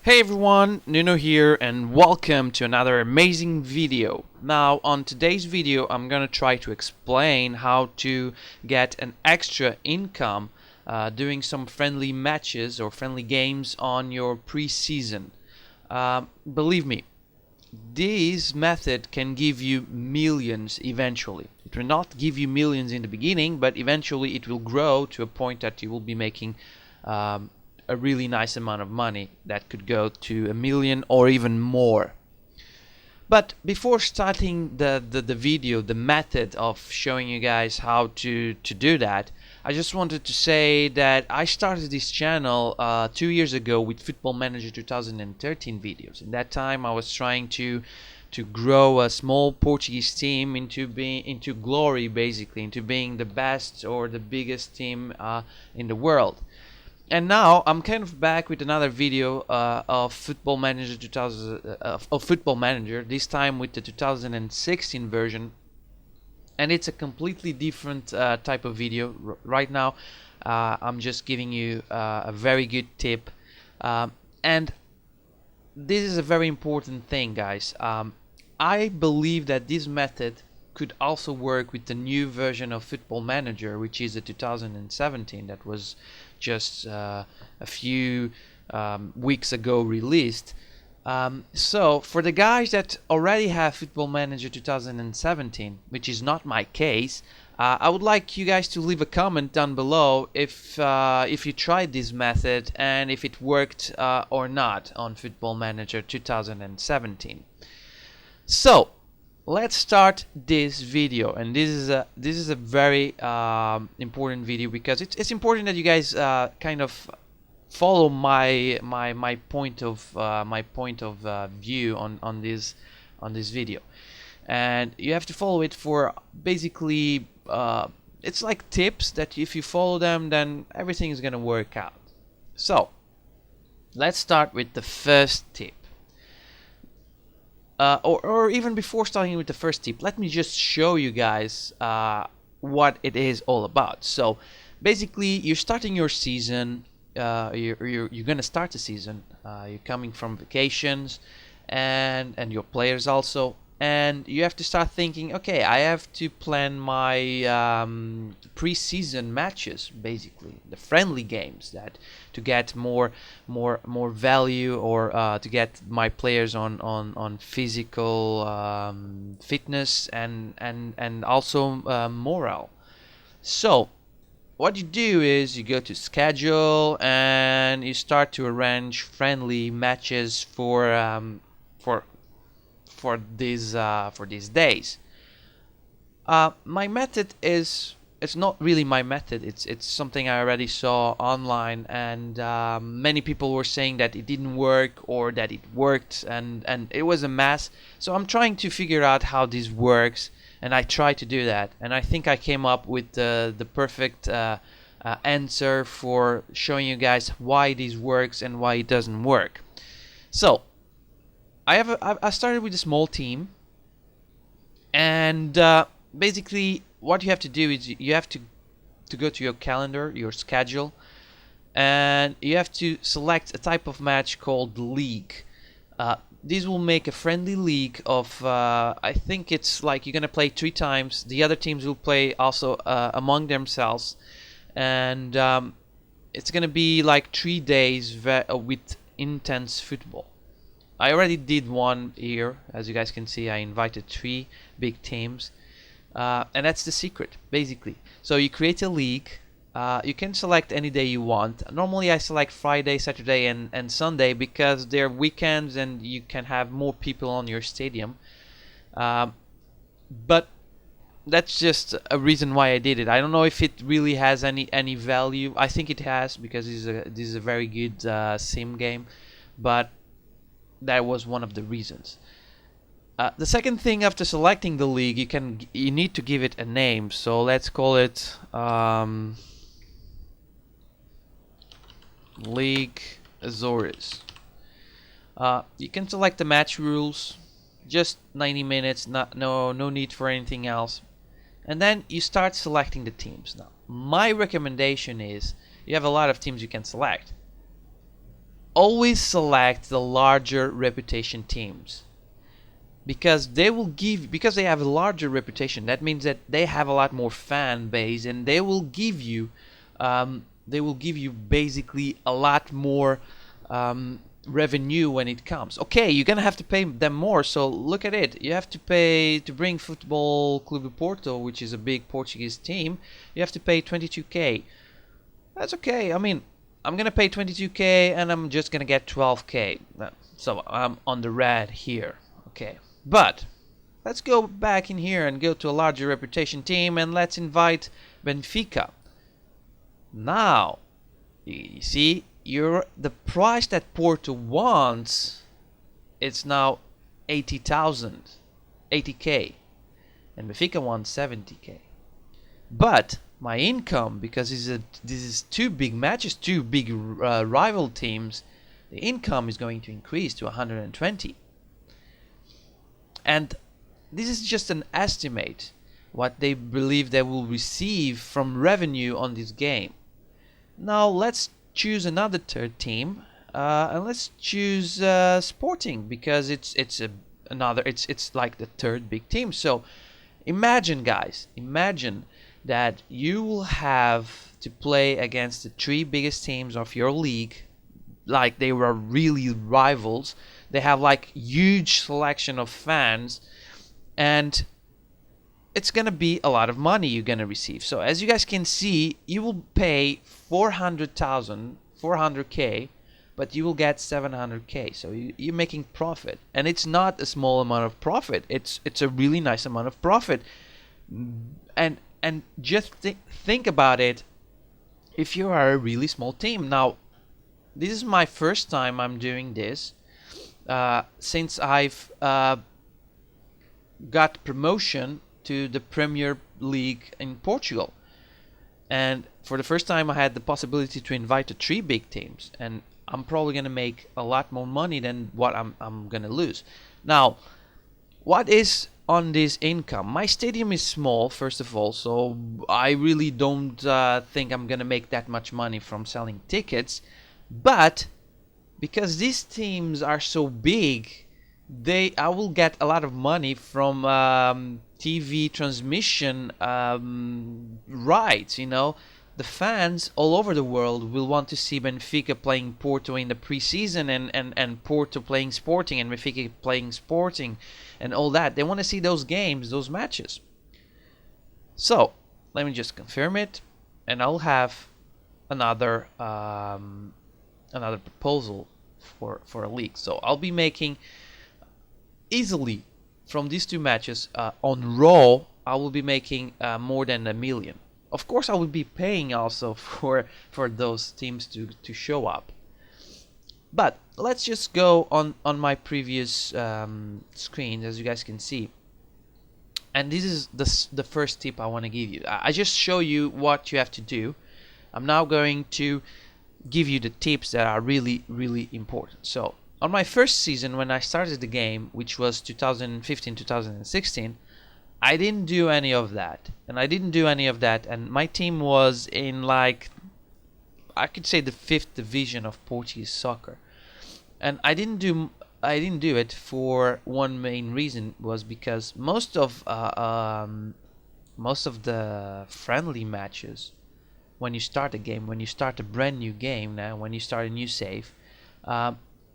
Hey everyone, Nuno here and welcome to another amazing video. Now on today's video I'm gonna try to explain how to get an extra income doing some friendly matches or friendly games on your pre-season. Believe me, this method can give you millions eventually. It will not give you millions in the beginning, but eventually it will grow to a point that you will be making a really nice amount of money that could go to 1 million or even more. But before starting the video, the method of showing you guys how to do that, I just wanted to say that I started this channel 2 years ago with Football Manager 2013 videos. In that time I was trying to grow a small Portuguese team into glory, basically into being the best or the biggest team in the world. And now I'm kind of back with another video of Football Manager 2000 of Football Manager, this time with the 2016 version, and it's a completely different type of video. Right now I'm just giving you a very good tip, and this is a very important thing, guys. I believe that this method could also work with the new version of Football Manager, which is the 2017 that was just a few weeks ago released. So for the guys that already have Football Manager 2017, which is not my case, I would like you guys to leave a comment down below if you tried this method and if it worked or not on Football Manager 2017. So let's start this video, and this is a very important video because it's important that you guys kind of follow my point of view on this video, and you have to follow it for basically it's like tips that if you follow them then everything is gonna work out. So let's start with the first tip. Or even before starting with the first tip, let me just show you guys what it is all about. So basically you're starting your season, you're gonna start the season, you're coming from vacations, and your players also, and you have to start thinking, okay, I have to plan my pre-season matches, basically the friendly games, that to get more value, or to get my players on physical fitness and also morale. So what you do is you go to schedule and you start to arrange friendly matches for these days. My method is, it's not really my method, it's something I already saw online, and many people were saying that it didn't work or that it worked, and it was a mess. So I'm trying to figure out how this works, and I try to do that, and I think I came up with the perfect answer for showing you guys why this works and why it doesn't work. So I started with a small team, and basically what you have to do is you have to go to your calendar, your schedule, and you have to select a type of match called league. This will make a friendly league of I think it's like you're gonna play 3 times. The other teams will play also among themselves, and it's gonna be like 3 days with intense football. I already did one here, as you guys can see. I invited 3 big teams, and that's the secret, basically. So you create a league. You can select any day you want. Normally I select Friday, Saturday and Sunday because they're weekends and you can have more people on your stadium. But that's just a reason why I did it. I don't know if it really has any value. I think it has, because this is a very good sim game, but that was one of the reasons. The second thing, after selecting the league, you need to give it a name. So let's call it League Azores. You can select the match rules, just 90 minutes, no need for anything else, and then you start selecting the teams. Now my recommendation is, you have a lot of teams you can select. always select the larger reputation teams, because because they have a larger reputation. That means that they have a lot more fan base, and they will give you basically a lot more revenue when it comes. Okay, you're gonna have to pay them more. So look at it. You have to pay to bring Futebol Clube Porto, which is a big Portuguese team. You have to pay 22k. That's okay. I mean, I'm gonna pay 22k, and I'm just gonna get 12k. So I'm on the red here. Okay, but let's go back in here and go to a larger reputation team, and let's invite Benfica. Now, you see, the price that Porto wants, it's now 80,000, 80k, and Benfica wants 70k. But my income, because this is two big matches, two big rival teams, the income is going to increase to 120. And this is just an estimate what they believe they will receive from revenue on this game. Now let's choose another third team, and let's choose Sporting, because it's like the third big team. So imagine, guys, imagine that you will have to play against the three biggest teams of your league, like they were really rivals. They have like huge selection of fans, and it's gonna be a lot of money you're gonna receive. So as you guys can see, you will pay 400k, but you will get 700k. So you're making profit, and it's not a small amount of profit. It's a really nice amount of profit. And just think about it. If you are a really small team, now this is my first time I'm doing this since I've got promotion to the Premier League in Portugal, and for the first time I had the possibility to invite the three big teams, and I'm probably gonna make a lot more money than what I'm gonna lose. Now, what is on this income? My stadium is small, first of all, so I really don't think I'm gonna make that much money from selling tickets. But because these teams are so big, I will get a lot of money from TV transmission rights. The fans all over the world will want to see Benfica playing Porto in the preseason, and Porto playing Sporting, and Benfica playing Sporting, and all that. They want to see those games, those matches. So let me just confirm it, and I'll have another proposal for a league. So I'll be making easily from these two matches on Raw. I will be making more than $1 million. Of course, I will be paying also for those teams to show up. But let's just go on my previous screen, as you guys can see. And this is the first tip I want to give you. I just show you what you have to do. I'm now going to give you the tips that are really, really important. So on my first season, when I started the game, which was 2015-2016, I didn't do any of that, and my team was in, like, I could say the 5th division of Portuguese soccer. And I didn't do it for one main reason, was because most of the friendly matches, when you start a game, when you start a brand new game now, when you start a new save,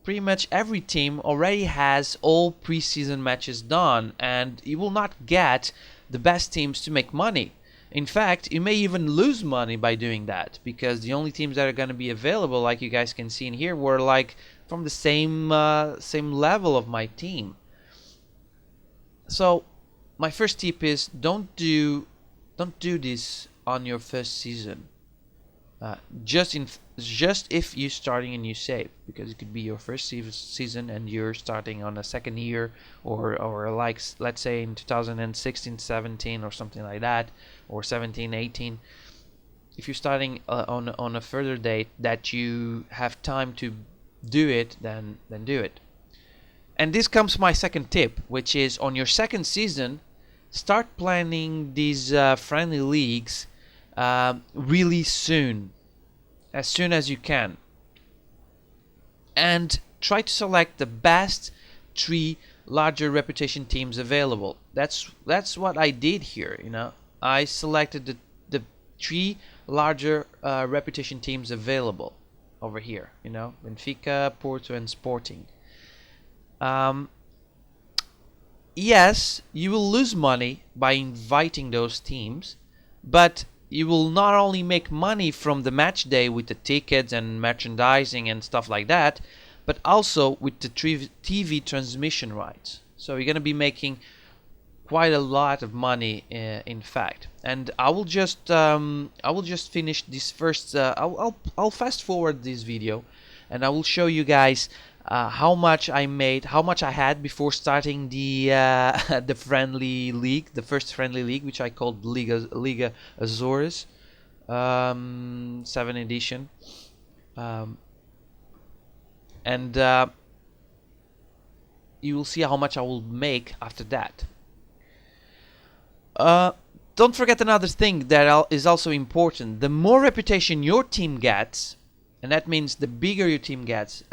pretty much every team already has all preseason matches done, and you will not get the best teams to make money. In fact, you may even lose money by doing that, because the only teams that are going to be available, like you guys can see in here, were like from the same level of my team. So my first tip is don't do this on your first season. Just if you're starting a new save, because it could be your first season and you're starting on a second year, or like, let's say in 2016-17 or something like that, or 17-18. If you're starting on a further date that you have time to do it, then do it. And this comes to my second tip, which is on your second season, start planning these friendly leagues really soon, as soon as you can. and try to select the best 3 larger reputation teams available. That's what I did here. I selected the 3 larger reputation teams available over here. Benfica, Porto, and Sporting. Yes, you will lose money by inviting those teams, but you will not only make money from the match day with the tickets and merchandising and stuff like that, but also with the TV transmission rights. So you're going to be making quite a lot of money, in fact. And I will just finish this first. I'll fast forward this video, and I will show you guys how much I made, how much I had before starting the the friendly league, the first friendly league, which I called Liga Azores, 7th edition, and you will see how much I will make after that. Don't forget another thing that is also important. The more reputation your team gets, and that means the bigger your team gets,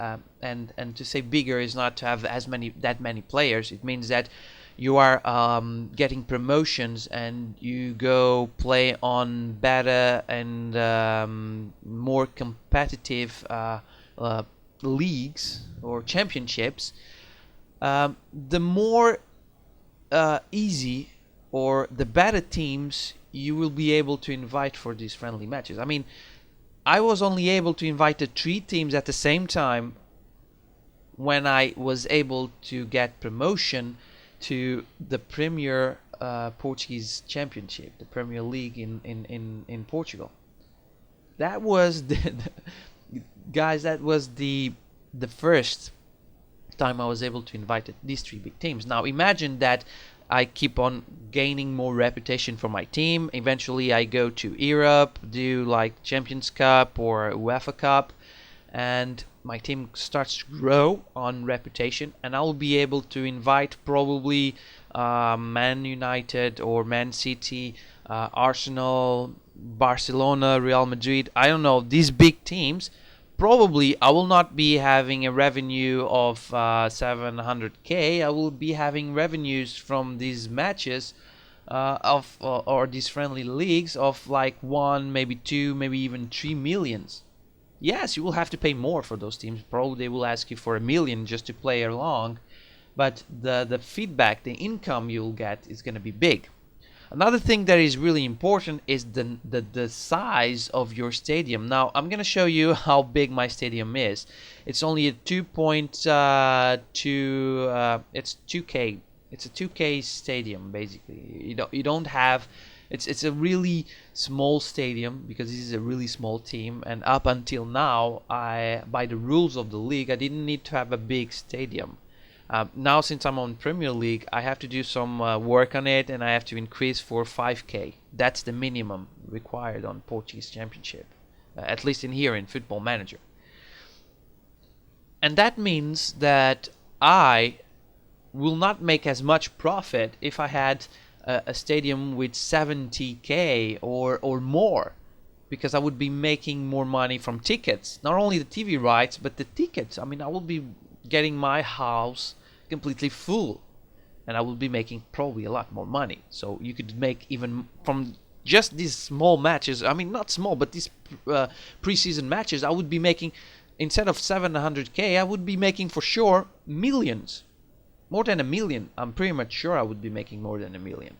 and to say bigger is not to have that many players. It means that you are getting promotions and you go play on better and more competitive leagues or championships. The more easy or the better teams you will be able to invite for these friendly matches. I mean, I was only able to invite the 3 teams at the same time when I was able to get promotion to the Premier Portuguese Championship, the Premier League in Portugal. That was guys, that was the first time I was able to invite these 3 big teams. Now imagine that I keep on gaining more reputation for my team. Eventually I go to Europe, do like Champions Cup or UEFA Cup, and my team starts to grow on reputation, and I will be able to invite probably Man United or Man City, Arsenal, Barcelona, Real Madrid, I don't know, these big teams. Probably I will not be having a revenue of 700k. I will be having revenues from these matches or these friendly leagues of like 1, maybe 2, maybe even 3 millions. Yes, you will have to pay more for those teams. Probably they will ask you for 1 million just to play along, but the feedback, the income you'll get is going to be big. Another thing that is really important is the size of your stadium. Now I'm going to show you how big my stadium is. It's only a 2.2 it's 2K. It's a 2K stadium basically. You don't have it's a really small stadium because this is a really small team, and up until now by the rules of the league I didn't need to have a big stadium. Now since I'm on Premier League, I have to do some work on it, and I have to increase for 5K. That's the minimum required on Portuguese Championship, at least in here in Football Manager. And that means that I will not make as much profit if I had a stadium with 70K or more, because I would be making more money from tickets, not only the TV rights but the tickets. I mean, I will be getting my house completely full, and I will be making probably a lot more money. So you could make even from just these small matches, I mean not small, but these pre-season matches, I would be making, instead of 700k, I would be making for sure millions, more than 1 million. I'm pretty much sure I would be making more than 1 million.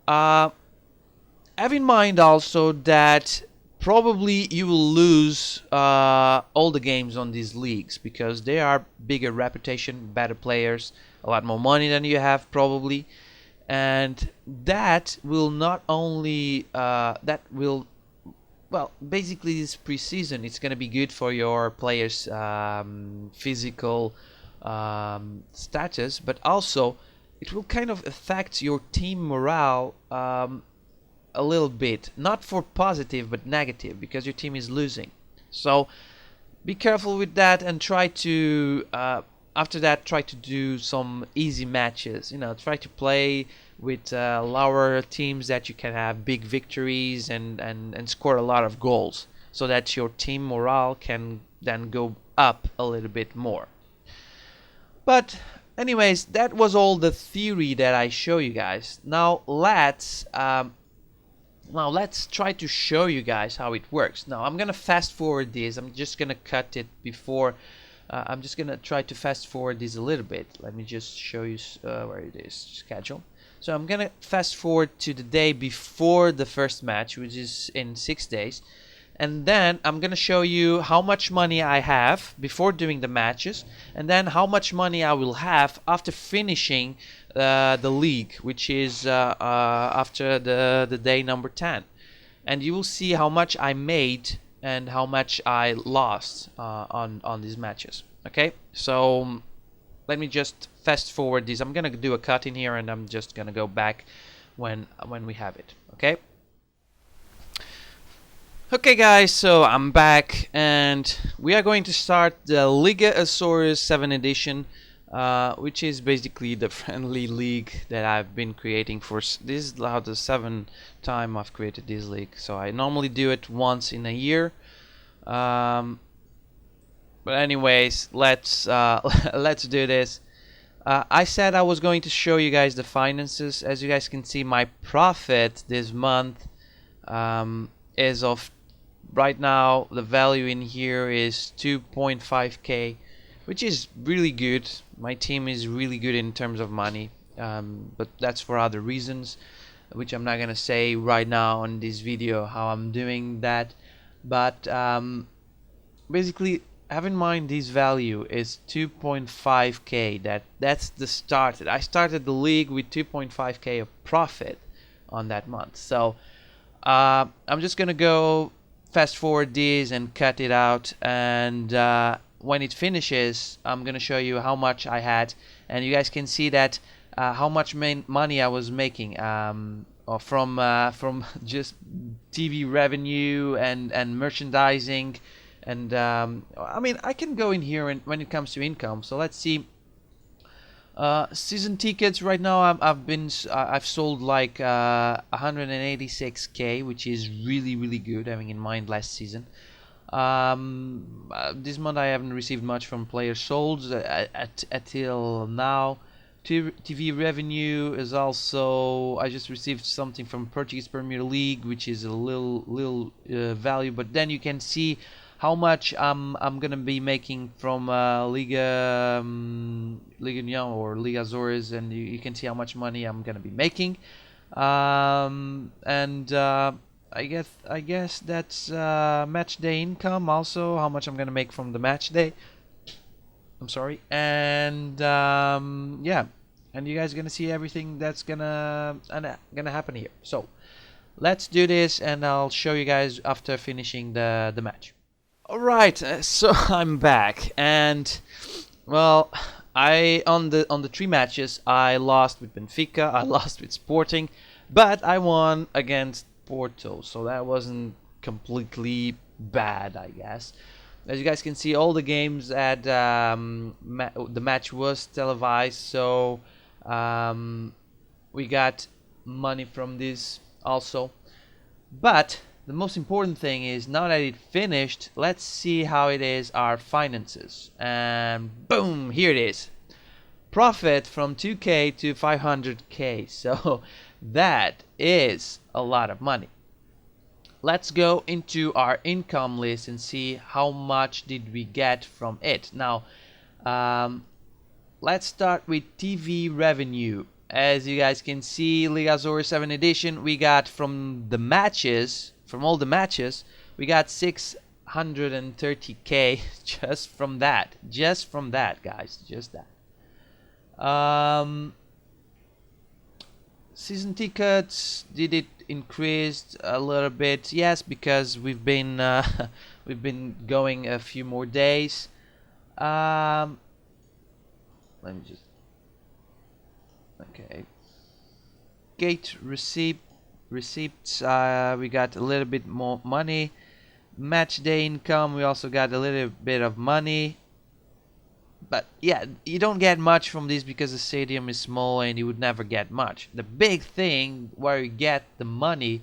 Have in mind also that probably you will lose all the games on these leagues because they are bigger reputation, better players, a lot more money than you have probably, and that will not only basically this preseason, it's going to be good for your players' physical status, but also it will kind of affect your team morale a little bit, not for positive but negative, because your team is losing. So be careful with that, and try to after that try to do some easy matches. Try to play with lower teams that you can have big victories and score a lot of goals, so that your team morale can then go up a little bit more. But anyways, that was all the theory that I show you guys. Now let's try to show you guys how it works. Now I'm gonna fast forward this. I'm just gonna cut it before. I'm just gonna try to fast forward this a little bit. Let me just show you where it is, schedule. So I'm gonna fast forward to the day before the first match, which is in 6 days, and then I'm gonna show you how much money I have before doing the matches, and then how much money I will have after finishing the league, which is after the day number 10, and you will see how much I made and how much I lost on these matches. Okay, so let me just fast forward this. I'm gonna do a cut in here, and I'm just gonna go back when we have it. Okay. Okay guys, so I'm back, and we are going to start the Liga Azores 7 edition, which is basically the friendly league that I've been creating for. This is now the 7th time I've created this league, so I normally do it once in a year. But anyways, let's let's do this. I said I was going to show you guys the finances. As you guys can see, my profit this month is of, right now the value in here is 2.5k, which is really good. My team is really good in terms of money, but that's for other reasons, which I'm not gonna say right now on this video how I'm doing that. But basically, have in mind this value is 2.5k. That's the start. I started the league with 2.5k of profit on that month. So I'm just gonna go fast forward this and cut it out, and when it finishes, I'm gonna show you how much I had, and you guys can see that how much money I was making from just TV revenue and merchandising. And I mean, I can go in here when it comes to income. So let's see. Season tickets right now, I've sold like 186k, which is really good, having in mind last season. This month I haven't received much from players sold until now. TV revenue is also, I just received something from Portuguese Premier League, which is a little value, but then you can see how much I'm gonna be making from Liga Union or Liga Azores, and you can see how much money I'm gonna be making. I guess that's match day income, also how much I'm gonna make from the match day. I'm sorry, and yeah, and you guys are gonna see everything that's gonna happen here. So let's do this, and I'll show you guys after finishing the match. Alright, so I'm back, and well, on the 3 matches I lost with Benfica, I lost with Sporting, but I won against Porto, so that wasn't completely bad, I guess. As you guys can see, all the games at the match was televised, so we got money from this also. But the most important thing is, now that it finished, let's see how it is our finances. And boom, here it is. Profit from 2k to 500k. So that is a lot of money. Let's go into our income list and see how much did we get from it. Now, let's start with TV revenue. As you guys can see, Liga Azores 7 edition, we got from the matches, from all the matches, we got 630k just from that, guys, just that. Season tickets, did it increase a little bit? Yes, because we've been going a few more days. Let me just, okay, gate receipts, we got a little bit more money. Match day income, we also got a little bit of money, but yeah, you don't get much from this because the stadium is small and you would never get much. The big thing where you get the money,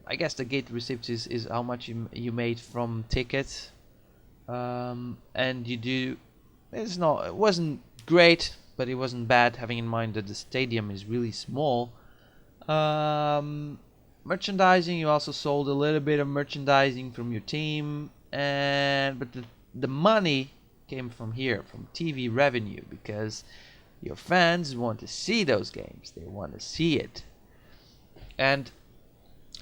I guess the gate receipts is how much you made from tickets. And you do, it wasn't great, but it wasn't bad, having in mind that the stadium is really small. Merchandising, you also sold a little bit of merchandising from your team, but the money came from here, from TV revenue, because your fans want to see those games. They want to see it. And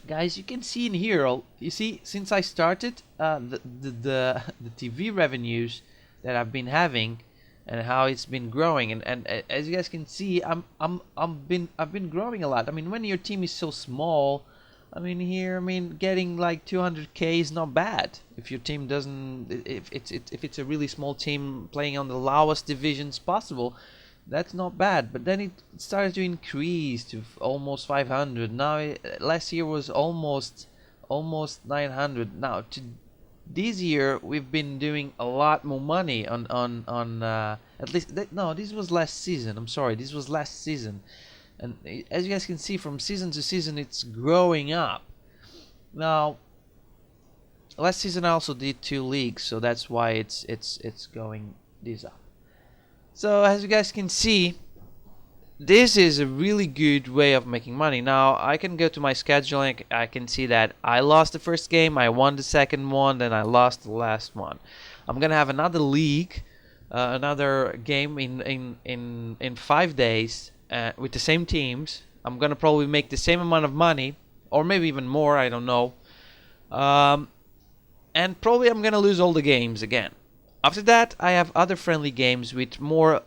guys, you can see in here, you see, since I started, the TV revenues that I've been having and how it's been growing, and as you guys can see, I've been growing a lot. I mean, when your team is so small, I mean, here, I mean, getting like 200K is not bad. If your team doesn't, if it's a really small team playing on the lowest divisions possible, that's not bad. But then it started to increase to almost 500. Now last year was almost 900. Now to this year we've been doing a lot more money on at least no, this was last season. I'm sorry, this was last season. And as you guys can see, from season to season it's growing up. Now last season I also did 2 leagues, so that's why it's going this up. So as you guys can see, this is a really good way of making money. Now I can go to my scheduling. I can see that I lost the first game, I won the second one, then I lost the last one. I'm gonna have another league, another game in 5 days with the same teams. I'm gonna probably make the same amount of money, or maybe even more, I don't know. And probably I'm gonna lose all the games again. After that, I have other friendly games with more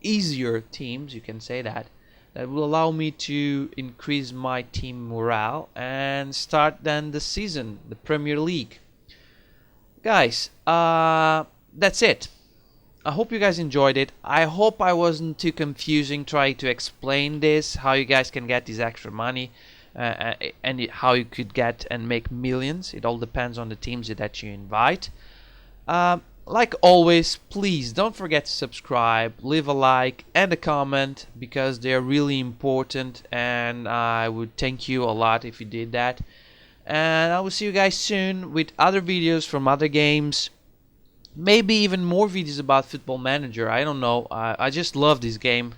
easier teams, you can say that will allow me to increase my team morale and start then the season, the Premier League. Guys, that's it. I hope you guys enjoyed it. I hope I wasn't too confusing trying to explain this, how you guys can get this extra money, and how you could get and make millions. It all depends on the teams that you invite. Like always, please don't forget to subscribe, leave a like and a comment, because they're really important, and I would thank you a lot if you did that. And I will see you guys soon with other videos from other games, maybe even more videos about Football Manager. I don't know, I just love this game,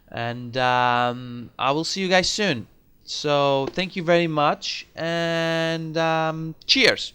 and I will see you guys soon. So thank you very much, and cheers.